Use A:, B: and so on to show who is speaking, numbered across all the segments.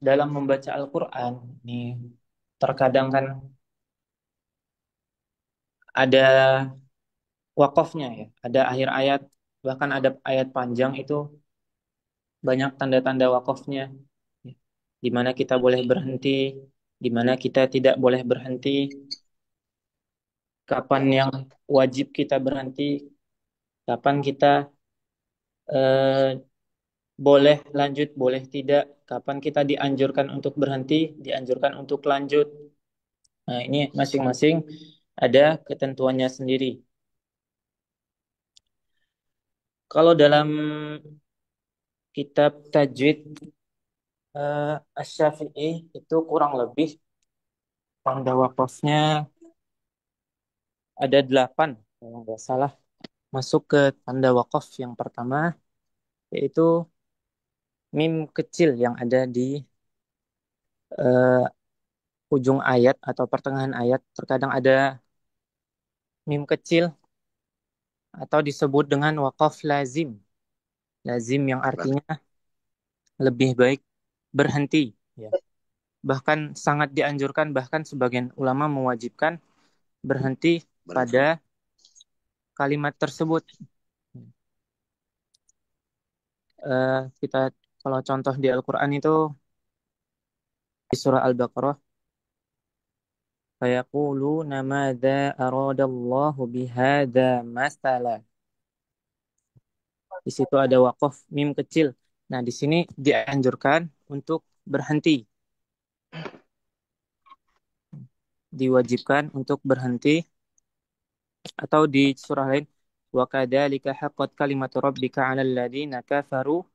A: dalam membaca Al-Quran nih terkadang kan ada wakofnya ya, ada akhir ayat, bahkan ada ayat panjang itu banyak tanda-tanda wakofnya, ya. Di mana kita boleh berhenti, di mana kita tidak boleh berhenti, kapan yang wajib kita berhenti, kapan kita eh, boleh lanjut, boleh tidak, kapan kita dianjurkan untuk berhenti, dianjurkan untuk lanjut. Nah, ini masing-masing ada ketentuannya sendiri. Kalau dalam kitab tajwid Asy-Syafi'i itu kurang lebih tanda wakofnya ada 8 kalau nggak salah. Masuk ke tanda wakof yang pertama yaitu mim kecil yang ada di eh, ujung ayat atau pertengahan ayat. Terkadang ada mim kecil atau disebut dengan wakof lazim. Lazim yang artinya lebih baik berhenti. Ya. Bahkan sangat dianjurkan, bahkan sebagian ulama mewajibkan berhenti
B: Berhenti.
A: pada kalimat tersebut. Kita kalau contoh di Al-Quran itu di surah Al-Baqarah, fayaquluna madza aradallahu bihadza masala. Di situ ada wakof mim kecil. Nah, di sini dianjurkan untuk berhenti, diwajibkan untuk berhenti, atau di surah lain wa kadzalika haqqat kalimatu rabbika 'alal ladzina kafaru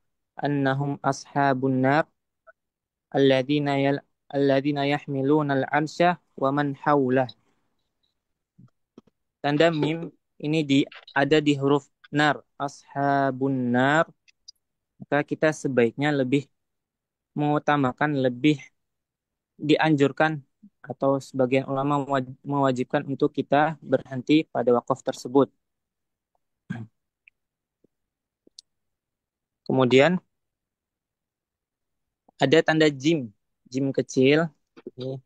A: annahum ashabun nar alladzina alladzina yahmiluna al-'arsya wa man haulah. Tanda mim ini ada di huruf nar, ashabun nar, maka kita sebaiknya lebih mengutamakan, lebih dianjurkan atau sebagian ulama mewajibkan untuk kita berhenti pada wakaf tersebut. Kemudian ada tanda jim, jim kecil. Ini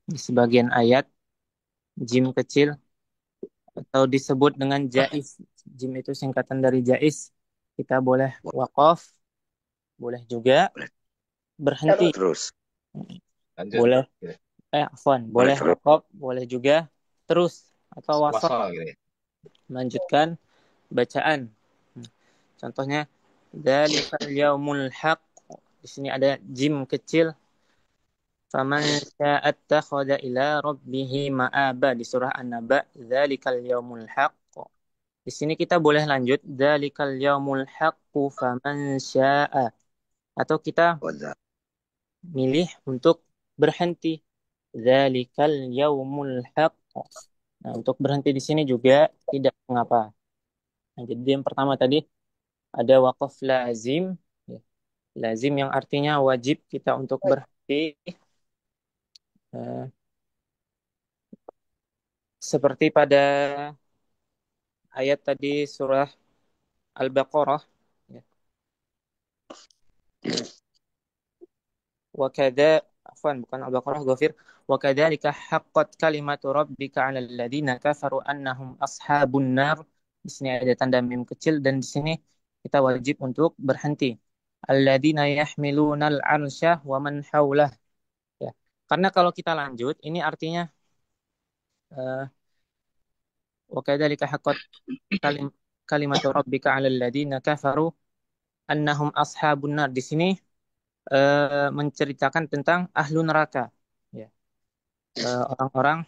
A: di sebagian ayat, jim kecil atau disebut dengan jais. Jim itu singkatan dari jais. Kita boleh wakaf, boleh juga
B: Boleh.
A: berhenti.
B: Terus. Lanjut.
A: Boleh, afwan,
B: Boleh
A: boleh
B: terus.
A: wakaf, boleh juga terus atau wasal,
B: Wasal gitu ya.
A: melanjutkan bacaan. Contohnya, dzalikal yaumul haq. Di sini ada jim kecil. Faman syaa'a attakhadha ila rabbih ma'aba di surah An-Naba. Dzalikal yaumul haq. Di sini kita boleh lanjut. Dzalikal yaumul haqqu faman syaa'a. Atau kita
B: Wadzal.
A: milih untuk berhenti. Dzalikal yaumul haq. Nah, untuk berhenti di sini juga tidak mengapa. Nah, jadi yang pertama tadi ada wakaf lazim. Ya. Lazim yang artinya wajib kita untuk berhenti. Eh, Seperti pada ayat tadi surah Al-Baqarah. Ya. Wakada, afwan, bukan Al-Baqarah, Ghafir. Wakadzalika haqqat kalimatu rabbika 'alal ladzina kafaru annahum ashabun nar. Di sini ada tanda mim kecil dan di sini kita wajib untuk berhenti. Alladzina yahmilunal 'arsya wa man haulah. Ya. Karena kalau kita lanjut, ini artinya uh, wakadzalika haqqat kalim kalimatu rabbika 'alal ladzina kafaru annahum ashabun nar. Di sini menceritakan tentang ahlu neraka. Ya. Orang-orang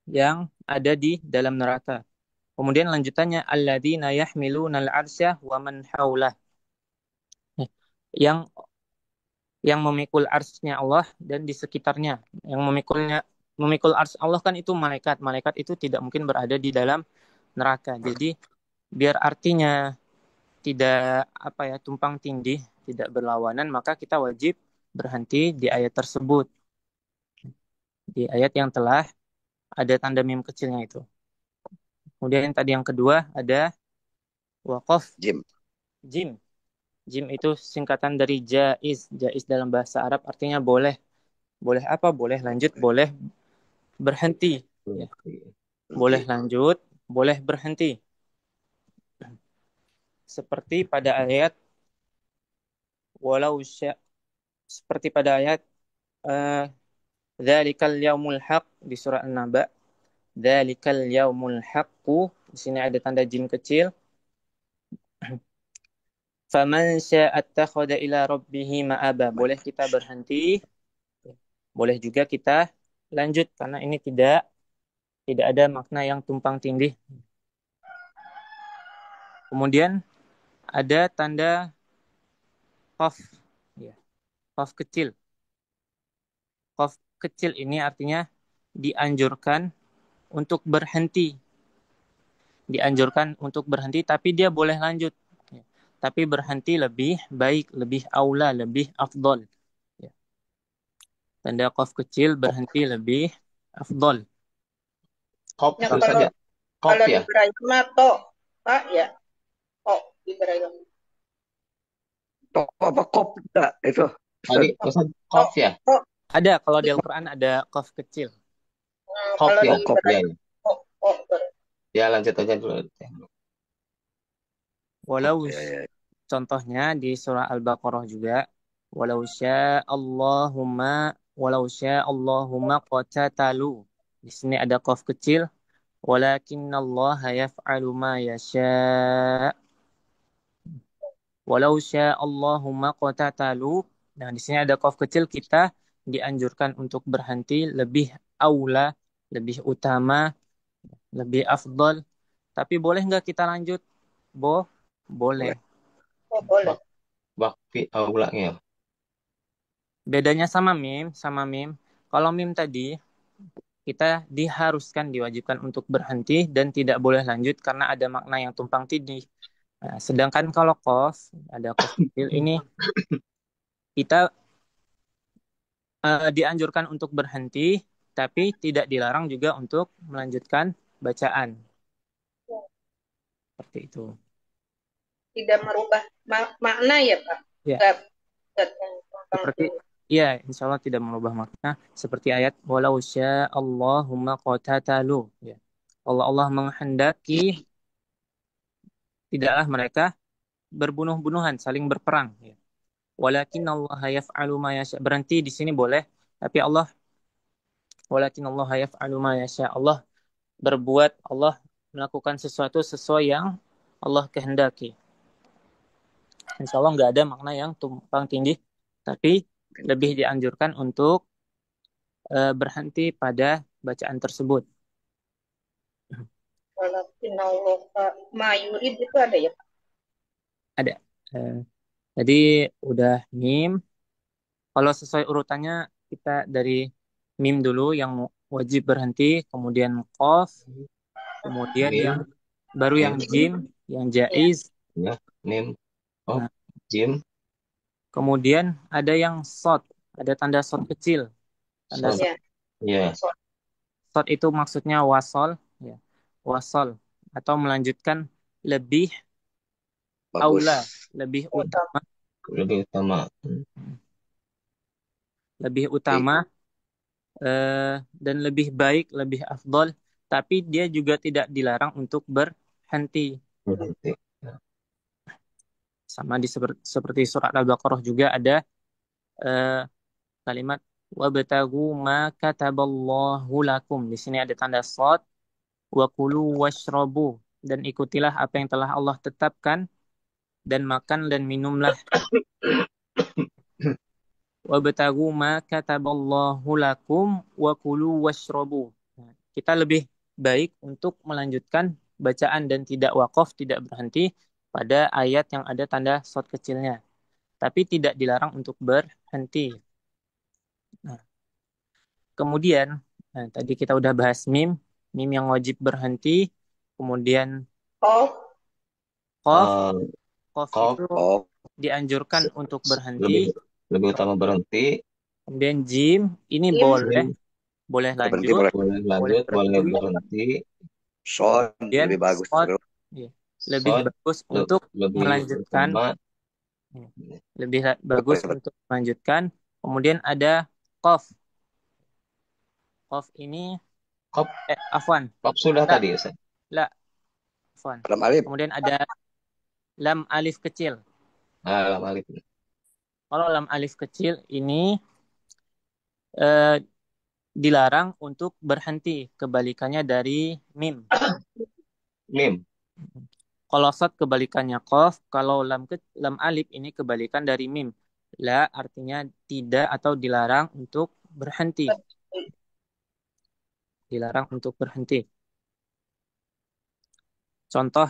A: yang ada di dalam neraka. Kemudian lanjutannya alladzina yahmilunal arsya wa man haulah. Yang memikul arsy-nya Allah dan di sekitarnya. Yang memikul arsy Allah kan itu malaikat. Malaikat itu tidak mungkin berada di dalam neraka. Jadi biar artinya tidak tumpang tindih, tidak berlawanan, maka kita wajib berhenti di ayat tersebut. Di ayat yang telah ada tanda mim kecilnya itu. Kemudian yang tadi yang kedua ada wakaf
B: Jim.
A: jim. Jim itu singkatan dari jaiz. Jaiz dalam bahasa Arab artinya boleh. Boleh apa? Boleh lanjut, boleh berhenti. Ya. Boleh
C: Berhenti.
A: lanjut, boleh berhenti. Seperti pada ayat walau sya, seperti pada ayat eh, dzalikal yaumul haq di surah An-Naba. Dzalikal yaumul haqqu. Di sini ada tanda jim kecil. Faman syaa'a attakhadha ila rabbih ma'aba. Boleh kita berhenti, boleh juga kita lanjut karena ini tidak ada makna yang tumpang tindih. Kemudian ada tanda qaf, ya, qaf kecil. Qaf kecil ini artinya dianjurkan untuk berhenti. Dianjurkan untuk berhenti tapi dia boleh lanjut. Ya. Tapi berhenti lebih baik, lebih aula, lebih afdol. Ya. Tanda qaf kecil berhenti lebih afdol.
B: Kop
C: Ya,
B: itu
C: kalau
B: saja. Kop
C: kalau di
B: ya.
C: Ibrahim atau Pak ya, oh Ibrahim.
D: Top apa kop enggak itu?
B: Tadi
D: Ustaz.
B: pesan
C: Oh,
B: kop ya.
C: oh,
A: Ada kalau di Al-Quran ada qaf kecil.
B: Kop
C: kalau
B: ya.
C: di
D: Oh, kop.
B: Ya,
C: Ibrahim,
B: ya.
C: oh, oh,
B: Ya, lanjut aja dulu.
A: Walau
D: Ya, ya.
A: contohnya di surah Al-Baqarah juga walau sya'allahumma walau sya'allahumma qatatalu. Di sini ada qaf kecil walakinallaha yaf'alu ma yasha'. Walau sya'allahumma qatatalu. Nah, di sini ada qaf kecil kita dianjurkan untuk berhenti lebih aula, lebih utama, lebih afdol. Tapi boleh nggak kita lanjut? Boleh.
D: Boleh.
C: oh, boleh.
B: Bak bakti aulanya.
A: Bedanya sama mim. Kalau mim tadi kita diharuskan, diwajibkan untuk berhenti dan tidak boleh lanjut karena ada makna yang tumpang tindih. Nah, sedangkan kalau qaf, ada qaf kecil ini kita dianjurkan untuk berhenti, tapi tidak dilarang juga untuk melanjutkan bacaan. Seperti itu.
C: Tidak merubah makna ya Pak.
A: Ya,
C: Enggak, enggak yang tumpang
A: seperti
C: tindih.
A: ya, insya Allah tidak merubah makna. Seperti ayat walau sya'allahumma qatatalu. Ya. Allah menghendaki tidaklah mereka berbunuh-bunuhan, saling berperang. Ya. Walakin Allah yaf'alu ma yasha. Berhenti di sini boleh, tapi walakin Allah yaf'alu ma yasha. Allah berbuat, Allah melakukan sesuatu sesuai yang Allah kehendaki. Insya Allah nggak ada makna yang tumpang tindih, tapi lebih dianjurkan untuk berhenti pada bacaan tersebut.
C: Walakin Allah ma yurid itu ada ya Pak.
A: Ada. Eh, jadi udah mim. Kalau sesuai urutannya kita dari mim dulu yang wajib berhenti, kemudian qaf, kemudian yang
B: Mim,
A: baru yang
B: mim,
A: jim, yang
C: Ya,
A: jaiz.
B: ya, mim, kop,
A: Nah,
B: jim,
A: kemudian ada yang sod, ada tanda sod kecil. Tanda
B: sod.
A: sod,
C: ya.
B: Ya,
C: So,
A: sod itu maksudnya wasol, ya, wasol atau melanjutkan lebih
D: Bagus.
A: aula, lebih utama,
B: lebih utama.
A: lebih
D: Baik.
A: utama dan lebih baik, lebih afdol. Tapi dia juga tidak dilarang untuk berhenti.
B: Berhenti.
A: Sama seperti surat Al-Baqarah juga ada eh, kalimat wabtagu ma kataballahu lakum. Di sini ada tanda shad wa kulu washrabu dan ikutilah apa yang telah Allah tetapkan dan makan dan minumlah wabtagu ma kataballahu lakum wa kulu washrabu. Nah, kita lebih baik untuk melanjutkan bacaan dan tidak wakaf, tidak berhenti pada ayat yang ada tanda shad kecilnya. Tapi tidak dilarang untuk berhenti. Nah, kemudian, nah, tadi kita udah bahas mim yang wajib berhenti, kemudian
C: oh,
A: qaf,
B: Eh,
A: qaf
B: kop,
A: itu
D: Oh,
A: dianjurkan
B: se-
A: untuk berhenti,
B: lebih lebih utama berhenti.
A: kemudian jim ini
C: Im,
A: boleh,
B: Jim,
A: boleh
D: berhenti
A: lanjut,
D: boleh.
B: boleh
A: boleh
B: lanjut, boleh
A: berhenti,
B: berhenti.
D: Son
A: kemudian
D: lebih bagus
A: short,
D: bro.
A: ya, lebih
B: Sod,
A: bagus untuk
B: lebih
A: melanjutkan
B: utama.
A: Lebih bagus untuk melanjutkan. Kemudian ada qaf. Qaf ini
B: Kop,
A: afwan.
B: kop sudah
A: La,
B: tadi Ustaz.
A: la, afwan.
D: Lam alif.
A: Kemudian ada lam alif kecil.
B: Lam alif.
A: Kalau lam alif kecil ini eh, dilarang untuk berhenti. Kebalikannya dari mim.
B: Mim.
A: Kalau sod kebalikannya qaf. Kalau lam alif ini kebalikan dari mim. La artinya tidak atau dilarang untuk berhenti. Dilarang untuk berhenti. Contoh,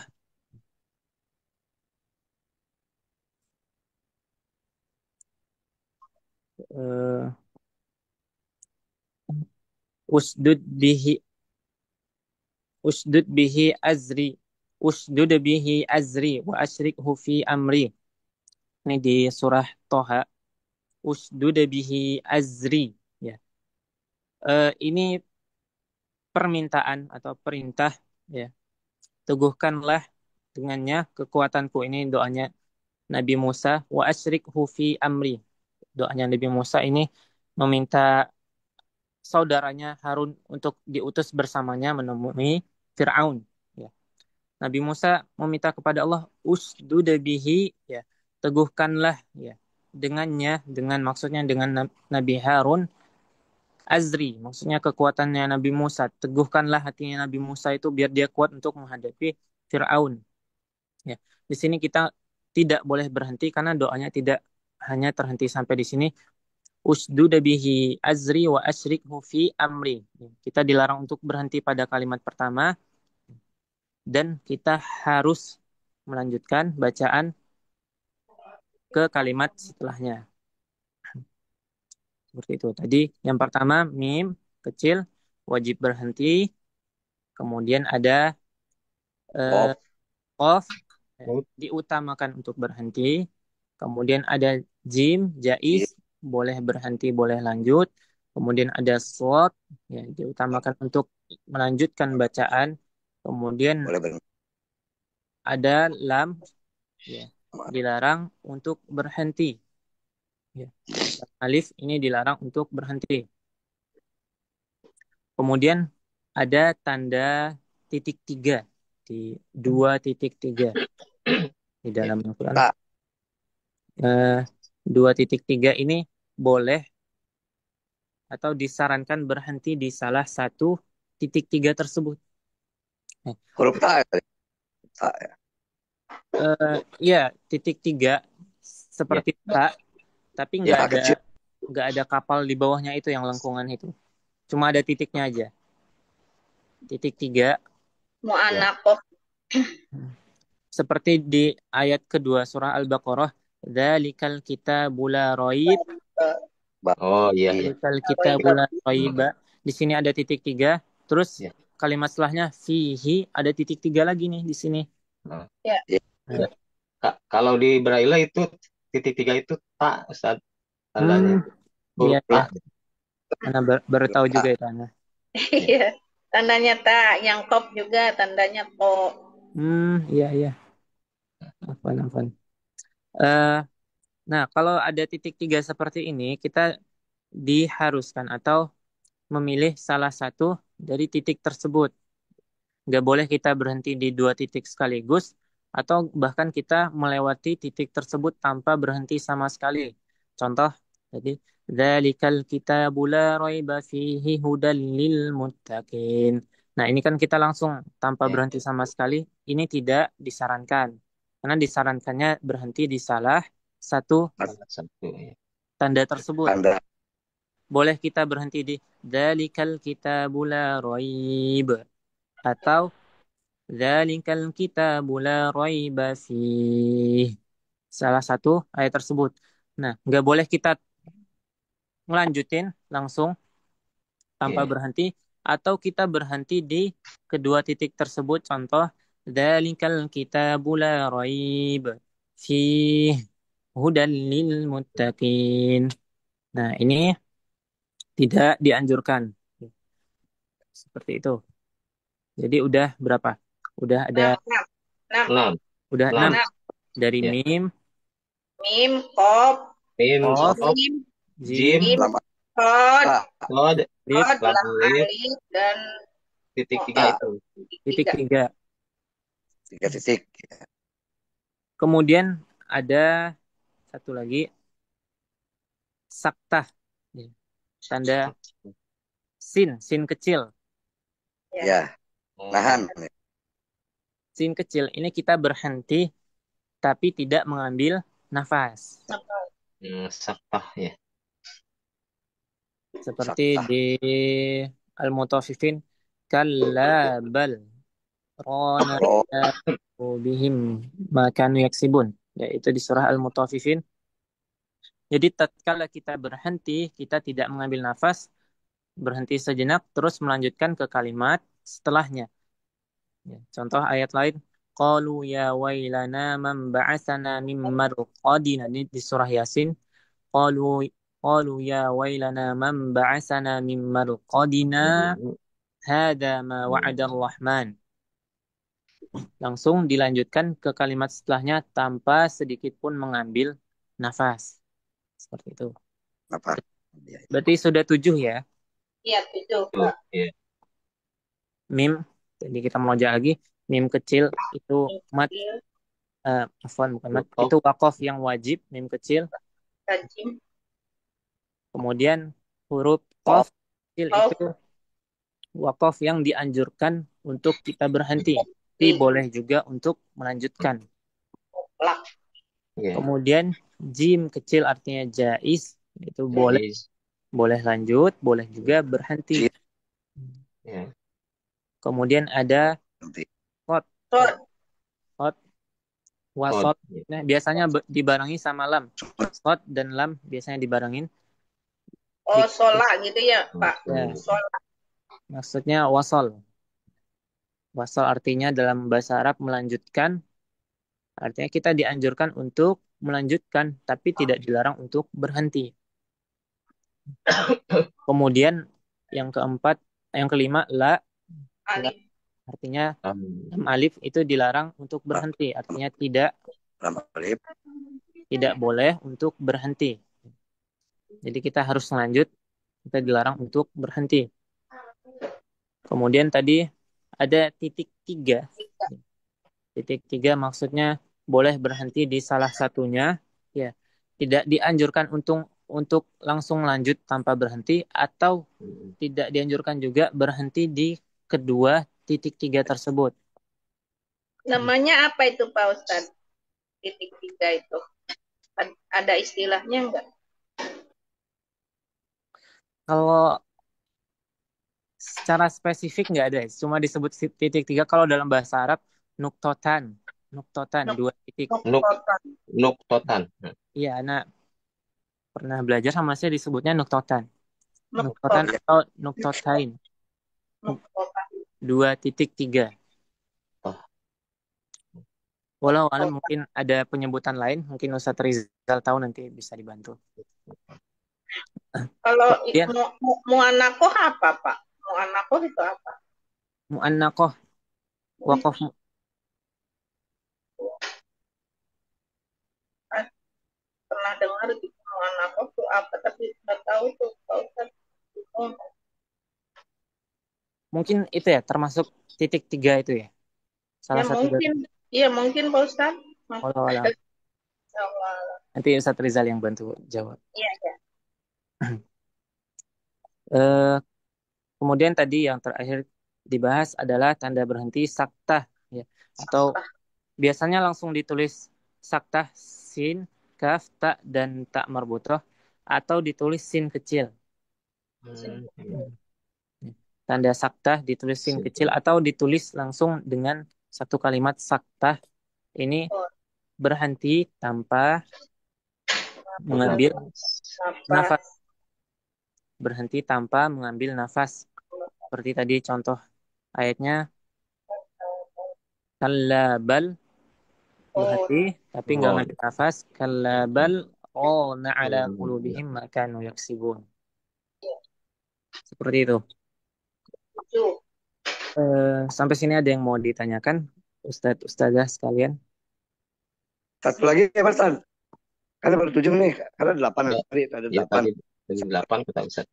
A: eh, usdud bihi usdud bihi azri usdud bihi azri wa asyrikhu fi amri. Ini di surah Toha. Usdud bihi azri, ya. Ini permintaan atau perintah, ya. Teguhkanlah dengannya kekuatanku. Ini doanya Nabi Musa. Wa asyrikhu fi amri. Doanya Nabi Musa ini meminta saudaranya Harun untuk diutus bersamanya menemui Fir'aun. Ya. Nabi Musa meminta kepada Allah, usdud bihi, ya, teguhkanlah, ya, dengannya, dengan maksudnya dengan Nabi Harun, azri, maksudnya kekuatannya Nabi Musa, teguhkanlah hatinya Nabi Musa itu biar dia kuat untuk menghadapi Fir'aun. Ya. Di sini kita tidak boleh berhenti karena doanya tidak hanya terhenti sampai di sini. Usduda bihi azri wa asyrikhu fi amri. Kita dilarang untuk berhenti pada kalimat pertama dan kita harus melanjutkan bacaan ke kalimat setelahnya. Seperti itu. Tadi yang pertama mim kecil wajib berhenti. Kemudian ada
D: Qaf.
A: qaf, diutamakan untuk berhenti. Kemudian ada jim jaiz,
D: Jim.
A: boleh berhenti, boleh lanjut. Kemudian ada shad, ya, diutamakan untuk melanjutkan bacaan. Kemudian
D: Boleh berhenti.
A: ada lam, ya, dilarang untuk berhenti. Ya. Alif ini dilarang untuk berhenti. Kemudian ada tanda titik tiga di 2.3 di dalam Al-Quran.
D: Ta.
A: 2.3 ini boleh atau disarankan berhenti di salah satu titik tiga tersebut.
D: Huruf ta ya. Ta ya.
A: Ya, titik tiga seperti tak, tapi
D: Ya kecil.
A: nggak ada kapal di bawahnya itu yang lengkungan itu. Cuma ada titiknya aja. Titik tiga.
C: Mu'anakoh.
A: Seperti di ayat kedua surah Al-Baqarah, Dzalikal kitabul la raib.
B: Oh iya iya.
A: Dzalikal kitabul la raib. Di sini ada titik tiga. Terus
B: Ya.
A: kalimat setelahnya fihi ada titik tiga lagi nih di sini.
C: Ya.
B: Ya. Kalau di Braille itu titik tiga itu tak Ustaz tandanya.
A: Iya,
B: Huruf
A: ya.
B: tak.
A: Ana baru tahu juga itu, Ana.
C: Iya. Tandanya tak, yang top juga tandanya to.
A: Iya, iya. Afwan. Eh, nah, kalau ada titik tiga seperti ini, kita diharuskan atau memilih salah satu dari titik tersebut. Nggak boleh kita berhenti di 2 titik sekaligus, atau bahkan kita melewati titik tersebut tanpa berhenti sama sekali. Contoh, jadi, Dzalikal kitabu la raiba fihi hudal lil muttaqin. Nah, ini kan kita langsung tanpa
B: Ya.
A: berhenti sama sekali. Ini tidak disarankan. Karena disarankannya berhenti di salah satu
B: Satu ya.
A: tanda tersebut.
D: Tanda.
A: Boleh kita berhenti di Dzalikal kitabu la raib, atau Dzalikal kitabu la raiba fih. Salah satu ayat tersebut. Nah, nggak boleh kita ngelanjutin langsung tanpa
B: Ya.
A: berhenti, atau kita berhenti di kedua titik tersebut. Contoh, Dzalikal kitabu la raib fih hudal lil muttaqin. Nah, ini tidak dianjurkan. Seperti itu. Jadi udah berapa? Udah ada
C: 6. 6.
B: Enam.
A: udah 6
B: Enam.
A: dari
B: Ya.
A: mim,
C: Mim, kop,
B: Mim,
A: Qaf,
B: Qaf,
C: jim,
A: Jim,
B: Jim,
C: jim,
D: Lam
C: kod,
D: ta.
B: Qad,
A: Alif,
C: kod,
B: Lam
C: lam
B: Alif,
C: alif, dan
B: titik
C: oh,
B: tiga
D: Ta.
B: itu.
A: titik
C: tiga.
A: tiga.
D: 3 titik.
A: Kemudian ada satu lagi, saktah. Ya, tanda sin kecil.
C: Ya.
D: Ya,
B: Oh,
D: nahan.
A: Sin kecil ini kita berhenti tapi tidak mengambil nafas.
B: Saktah ya.
A: Seperti
D: Saktah.
A: di Al-Mutaffifin, kalla bal rana
D: Ro.
A: bihim ma kanu yaksibun. Yaitu di surah Al-Mutaffifin. Jadi tatkala kita berhenti, kita tidak mengambil nafas, berhenti sejenak, terus melanjutkan ke kalimat setelahnya. Ya, contoh ayat lain, qalu ya wailana man ba'atsana min marqadina, ini di surah Yasin. Qalu qalu ya wailana man ba'atsana min marqadina hadza ma wa'ada rahman. Langsung dilanjutkan ke kalimat setelahnya tanpa sedikit pun mengambil nafas. Seperti itu.
D: Apa? Ya.
A: Berarti sudah 7 ya.
C: Iya, tujuh, Pak.
B: Ya.
A: Mim, jadi kita melonjak lagi. Mim kecil itu
C: Mim
A: mat,
C: kecil,
A: afwan bukan mat,
B: Qaf,
A: itu wakof yang wajib, mim kecil.
C: dan jim,
A: Kemudian huruf
D: Qaf.
A: qaf kecil itu
C: kof,
A: wakof yang dianjurkan untuk kita berhenti. Tapi
C: di,
A: boleh juga untuk melanjutkan.
C: lak.
B: ya.
A: Kemudian jim kecil artinya jais, itu boleh
B: Jais.
A: boleh lanjut, boleh juga berhenti.
D: Jim.
B: Ya.
A: Kemudian ada
D: Nanti.
A: kot,
C: Sod,
A: kot,
B: Qad.
A: wasot. Nah, biasanya dibarengi sama lam. Sod dan lam biasanya dibarengin.
C: oh, sola gitu ya, Pak.
A: Ya,
C: Sola.
A: maksudnya wasol. Wasol artinya dalam bahasa Arab melanjutkan. Artinya kita dianjurkan untuk melanjutkan, tapi tidak dilarang untuk berhenti. Kemudian yang keempat, yang kelima, la
C: Alif.
A: artinya
B: Lam.
A: alif itu dilarang untuk berhenti. Artinya
D: Lam alif.
A: tidak boleh untuk berhenti. Jadi kita harus lanjut, kita dilarang untuk berhenti. Kemudian tadi ada titik 3. Titik 3 maksudnya boleh berhenti di salah satunya, ya. Tidak dianjurkan untuk langsung lanjut tanpa berhenti, atau tidak dianjurkan juga berhenti di kedua titik 3 tersebut.
C: Namanya apa itu, Pak Ustadz? Titik tiga itu. Ada istilahnya enggak?
A: Kalau secara spesifik nggak ada, cuma disebut titik 3 kalau dalam bahasa Arab nuktotan, nuktotan
C: Nuk,
A: 2 titik.
B: Nuk,
C: nuktotan.
B: Nuktotan.
A: Iya, anak pernah belajar sama saya disebutnya nuktotan, nuktotan
C: Nuktotan.
A: atau nuktotain
C: Nuktotan.
A: 2.3.
B: Oh,
A: Walau alam
C: Nuktotan.
A: mungkin ada penyebutan lain, mungkin Ustadz Rizal tahu, nanti bisa dibantu.
C: Kalau
A: Kemudian
C: mu'anakoh apa, Pak? Mu'anakoh itu apa?
A: mu'annakoh, wakof
C: Saya pernah dengar gitu, mu'anakoh itu apa, tapi nggak tahu tuh, Pak Ustadz. Oh,
A: mungkin itu ya termasuk titik 3 itu ya,
C: ya
A: salah satu dari
C: mungkin, iya mungkin Pak Ustadz.
A: walau alam. Nanti Ustadz Rizal yang bantu jawab.
C: Iya, iya.
A: Eh, kemudian tadi yang terakhir dibahas adalah tanda berhenti saktah, ya, atau biasanya langsung ditulis saktah sin, kaf, ta, dan ta marbutoh, atau ditulis sin kecil. Tanda saktah ditulis sin kecil atau ditulis langsung dengan satu kalimat saktah. Ini berhenti tanpa mengambil nafas.
C: Nafas.
A: Berhenti tanpa mengambil nafas. Seperti tadi contoh ayatnya, kalla bal, berhenti tapi nggak ngambil nafas. Kalla bal na ala qulubihim ma kanu yaksibun. Seperti itu.
C: Tujuh.
A: Sampai sini ada yang mau ditanyakan, Ustadz Ustadzah sekalian?
D: Satu lagi ya, Pak Ustadz. Karena baru 7 nih, karena 8
B: Ya,
D: tadi, ada
B: ya
D: 8.
B: tadi 8 kata Ustaz.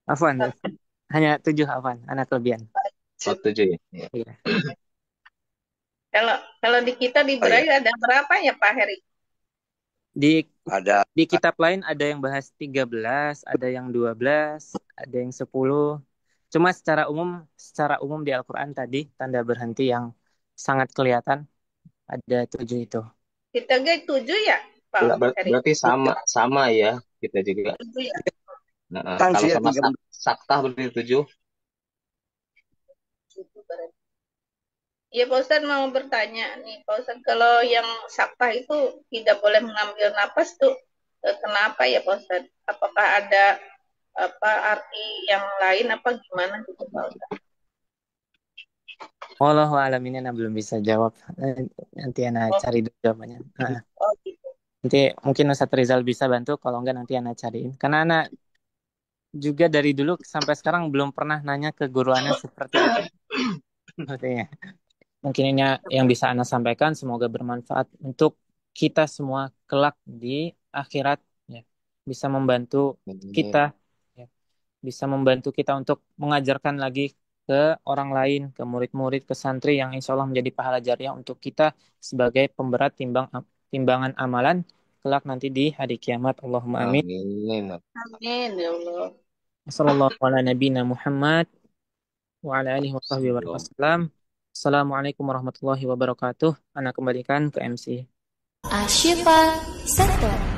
A: Afwan, hanya 7 Afwan, anak kelebihan.
B: Oh, 7 ya. Ya.
A: Iya.
C: Kalau di kita di
D: Oh, iya.
C: Braille ada berapa ya Pak Heri?
A: Di
D: Ada
A: di kitab lain ada yang bahas 13, ada yang 12, ada yang 10. Cuma secara umum di Al-Qur'an tadi tanda berhenti yang sangat kelihatan ada 7 itu.
C: Kita guys 7 ya Pak Heri?
B: Berarti sama ya kita juga.
C: 7 ya.
B: Nah,
D: kan
B: kalau
D: sih ya,
B: sama
D: 3.
B: Saktah berarti 7.
C: 7 berarti. Ya Pak Ustadz mau bertanya nih Pak Ustadz, kalau yang sakta itu tidak boleh mengambil napas tuh kenapa ya Pak Ustadz? Apakah ada apa arti yang lain apa gimana gitu Pak Ustadz?
A: Wallahu a'lam, ini Ana belum bisa jawab. Nanti Ana
C: Oh,
A: cari dulu jawabannya.
C: oh gitu.
A: Nanti mungkin Ustadz Rizal bisa bantu, kalau enggak nanti Ana cariin. Karena Ana juga dari dulu sampai sekarang belum pernah nanya ke guru Ana seperti itu. Artinya. Mungkin ini yang bisa Ana sampaikan, semoga bermanfaat untuk kita semua kelak di akhirat, ya. Bisa membantu kita, ya. Bisa membantu kita untuk mengajarkan lagi ke orang lain, ke murid-murid, ke santri yang insya Allah menjadi pahala jariah untuk kita sebagai pemberat timbangan amalan kelak nanti di hari kiamat. Allahumma amin.
B: Amin.
C: Amin ya Allah.
A: Wassallallahu ala nabiyina Muhammad wa ala alihi wa sahbihi wa wasallam. Assalamualaikum warahmatullahi wabarakatuh. Ana kembalikan ke MC.
E: Ashifa Center.